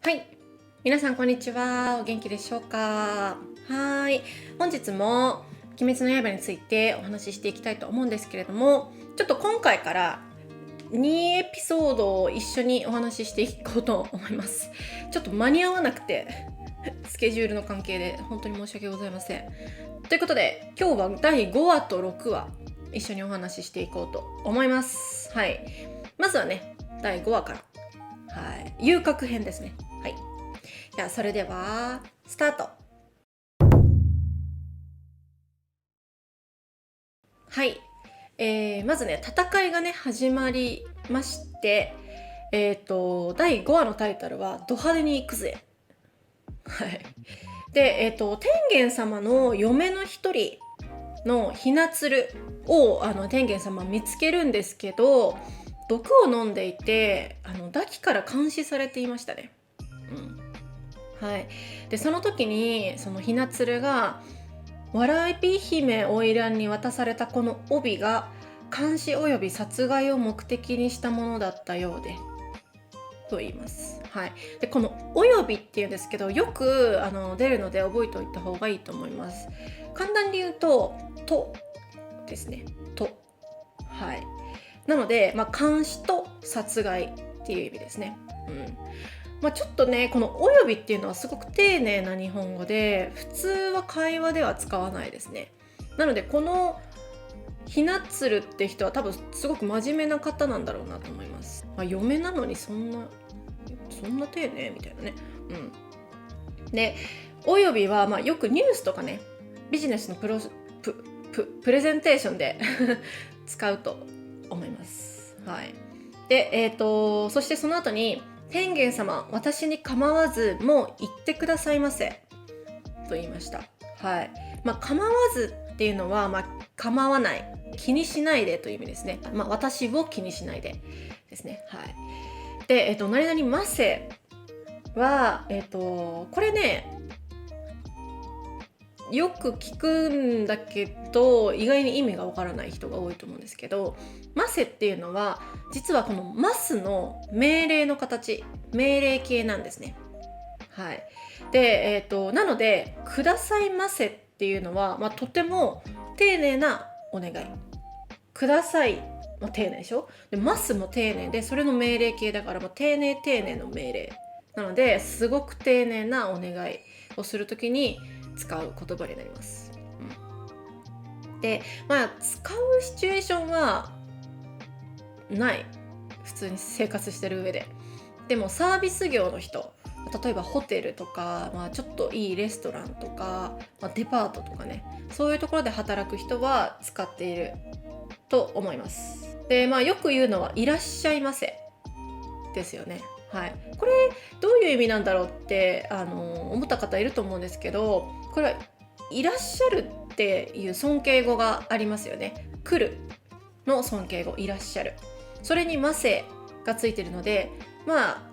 はい。皆さんこんにちは。お元気でしょうか？はい。本日も鬼滅の刃についてお話ししていきたいと思うんですけれども、ちょっと今回から2エピソードを一緒にお話ししていこうと思います。ちょっと間に合わなくて、スケジュールの関係で本当に申し訳ございません。ということで、今日は第5話と6話一緒にお話ししていこうと思います。はい。まずはね、第5話から。はい。遊郭編ですね。はい。じゃあそれではスタート。はい、まずね戦いがね始まりまして、第5話のタイトルはド派手に行くぜ。はい。で、天元様の嫁の一人のひなつるを天元様見つけるんですけど、毒を飲んでいてダキから監視されていましたね。はい。でその時にそのひなつるがわらび姫花魁に渡されたこの帯が監視及び殺害を目的にしたものだったようでと言います。はい。でこの及びっていうんですけど、よく出るので覚えておいた方がいいと思います。簡単に言うととですね。と。はい。なので、監視と殺害っていう意味ですね。ちょっとねこの「および」っていうのはすごく丁寧な日本語で、普通は会話では使わないですね。なのでこのひなつるって人は多分すごく真面目な方なんだろうなと思います。嫁なのにそんな丁寧みたいなね。で「および」はよくニュースとかねビジネスのプレゼンテーションで使うと思います。はい。でそしてその後に天元様、私に構わずもう言ってくださいませと言いました。はい。構わずっていうのは、構わない、気にしないでという意味ですね。私を気にしないでですね。はい。で、何々ませは、これね、よく聞くんだけど意外に意味がわからない人が多いと思うんですけど、マセっていうのは実はこのマスの命令の形、命令形なんですね。はい。で、なのでくださいませっていうのは、とても丁寧なお願い。ください、丁寧でしょ。でマスも丁寧で、それの命令形だから、丁寧の命令なので、すごく丁寧なお願いをするときに使う言葉になります。で使うシチュエーションはない、普通に生活してる上で。でもサービス業の人、例えばホテルとか、ちょっといいレストランとか、デパートとかね、そういうところで働く人は使っていると思います。でよく言うのはいらっしゃいませですよね。はい、これどういう意味なんだろうって思った方いると思うんですけど、これはいらっしゃるっていう尊敬語がありますよね。来るの尊敬語、いらっしゃる。それにませがついてるので、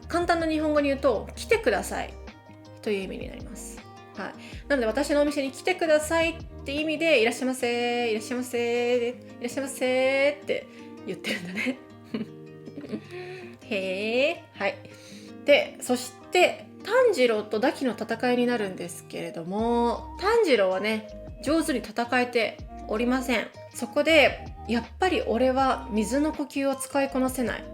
簡単な日本語に言うと来てくださいという意味になります。はい、なので私のお店に来てくださいって意味でいらっしゃいませ、いらっしゃいませ、いらっしゃいませって言ってるんだね。へえ。はい。でそして炭治郎とダキの戦いになるんですけれども、炭治郎はね上手に戦えておりません。そこでやっぱり俺は水の呼吸を使いこなせない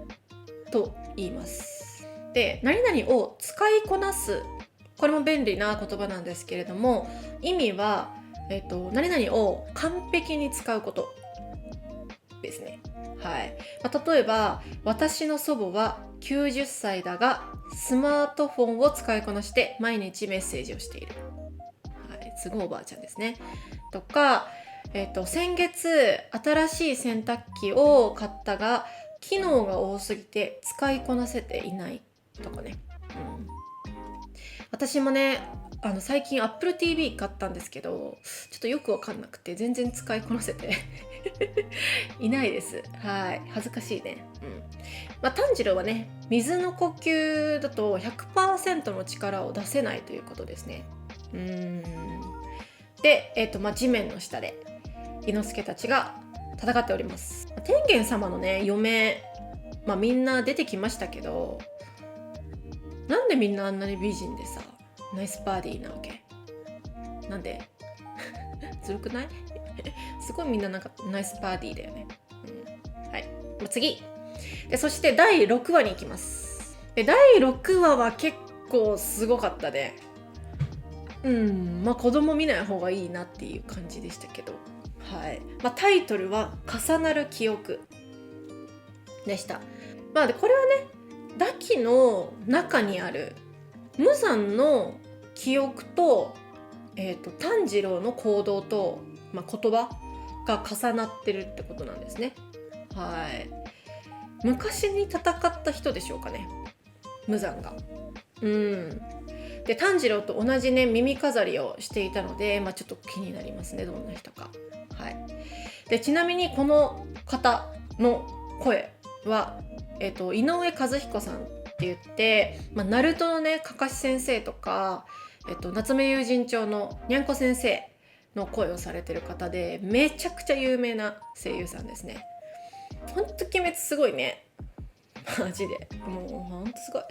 と言います。で何々を使いこなす、これも便利な言葉なんですけれども、意味は、何々を完璧に使うことですね。はい。例えば私の祖母は90歳だがスマートフォンを使いこなして毎日メッセージをしている。はい、すごいおばあちゃんですね。とか、先月新しい洗濯機を買ったが機能が多すぎて使いこなせていないとかね。私もね最近 Apple TV 買ったんですけど、ちょっとよく分かんなくて全然使いこなせていないです。はい、恥ずかしいね。炭治郎はね水の呼吸だと 100% の力を出せないということですね。で、地面の下で伊之助たちが戦っております。天元様のね嫁、みんな出てきましたけど、なんでみんなあんなに美人でさ、ナイスバディなわけ？なんでずるくないすごいみんななんかナイスバディだよね。はい。次。で、そして第6話に行きます。で、第6話は結構すごかったね。子供見ない方がいいなっていう感じでしたけど。はい。タイトルは重なる記憶でした。でこれはね、ダキの中にある無惨の記憶と、炭治郎の行動と、言葉が重なってるってことなんですね。はい。昔に戦った人でしょうかね、無惨が。で炭治郎と同じね耳飾りをしていたので、ちょっと気になりますね、どんな人か。はい。でちなみにこの方の声は、井上和彦さんって言って、ナルトのねかかし先生とか、夏目友人帳のにゃんこ先生の声をされてる方で、めちゃくちゃ有名な声優さんですね。ほんと鬼滅すごいね、マジでもうほんとすごい。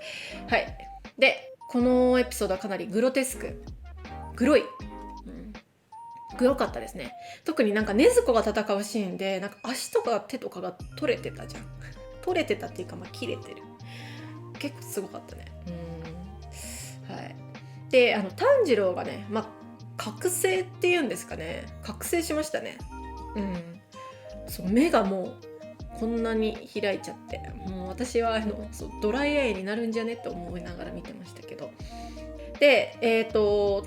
はい。でこのエピソードはかなりグロテスク、グロい、グロかったですね。特になんか禰豆子が戦うシーンで、なんか足とか手とかが取れてたじゃん。取れてたっていうか、切れてる。結構すごかったね。はい。で炭治郎がね、覚醒っていうんですかね、覚醒しましたね。そう、目がもうこんなに開いちゃって、もう私はそうドライアイになるんじゃねって思いながら見てましたけど。で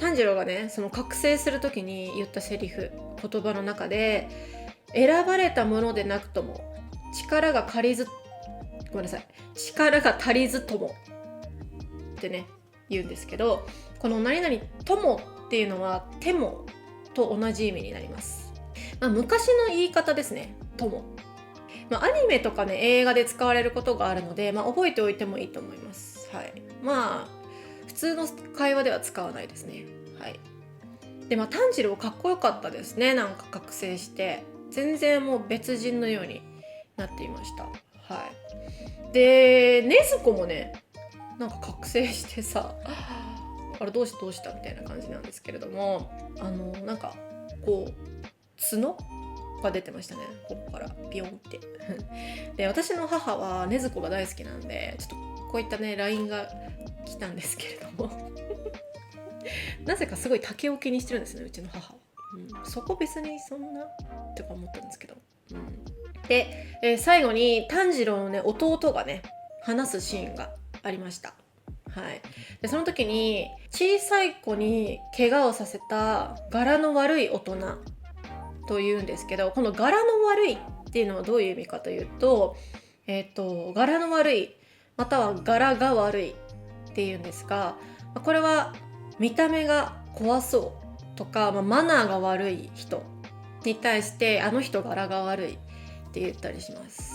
炭治郎がねその覚醒する時に言ったセリフ、言葉の中で、選ばれたものでなくとも力が足りずともってね言うんですけど、この何々ともっていうのはてもと同じ意味になります。昔の言い方ですね、とも。アニメとかね映画で使われることがあるので、覚えておいてもいいと思います。はい。普通の会話では使わないですね。はい。で炭治郎かっこよかったですね。なんか覚醒して全然もう別人のようになっていました。はい。で禰豆子もねなんか覚醒してさ、あれどうしたみたいな感じなんですけれども、なんかこう角が出てましたね、ここからビヨンってで私の母は禰豆子が大好きなんで、ちょっとこういったね LINE が来たんですけれどもなぜかすごい竹を気にしてるんですね、うちの母は。そこ別にそんなとか思ったんですけど。で、最後に炭治郎のね弟がね話すシーンがありました。はい。でその時に小さい子に怪我をさせた柄の悪い大人というんですけど、この柄の悪いっていうのはどういう意味かというと、柄の悪いまたは柄が悪いっていうんですが、これは見た目が怖そうとか、マナーが悪い人に対してあの人柄が悪いって言ったりします。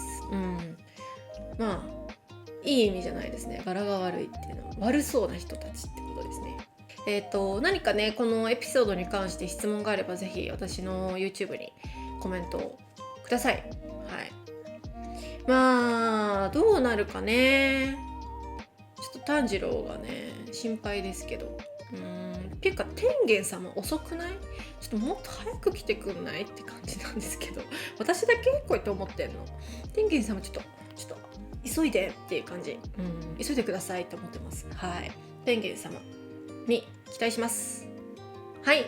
いい意味じゃないですね。柄が悪いっていうのは悪そうな人たちってことですね。何かねこのエピソードに関して質問があればぜひ私の YouTube にコメントをください。はい。どうなるかね、ちょっと炭治郎がね心配ですけど。っていうか天元様遅くない？ちょっともっと早く来てくんないって感じなんですけど、私だけこうやって思ってんの？天元様ちょっと急いでっていう感じ。急いでくださいって思ってます。はい。天元様に期待します。はい。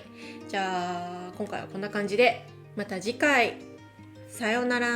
じゃあ今回はこんな感じで、また次回さようなら。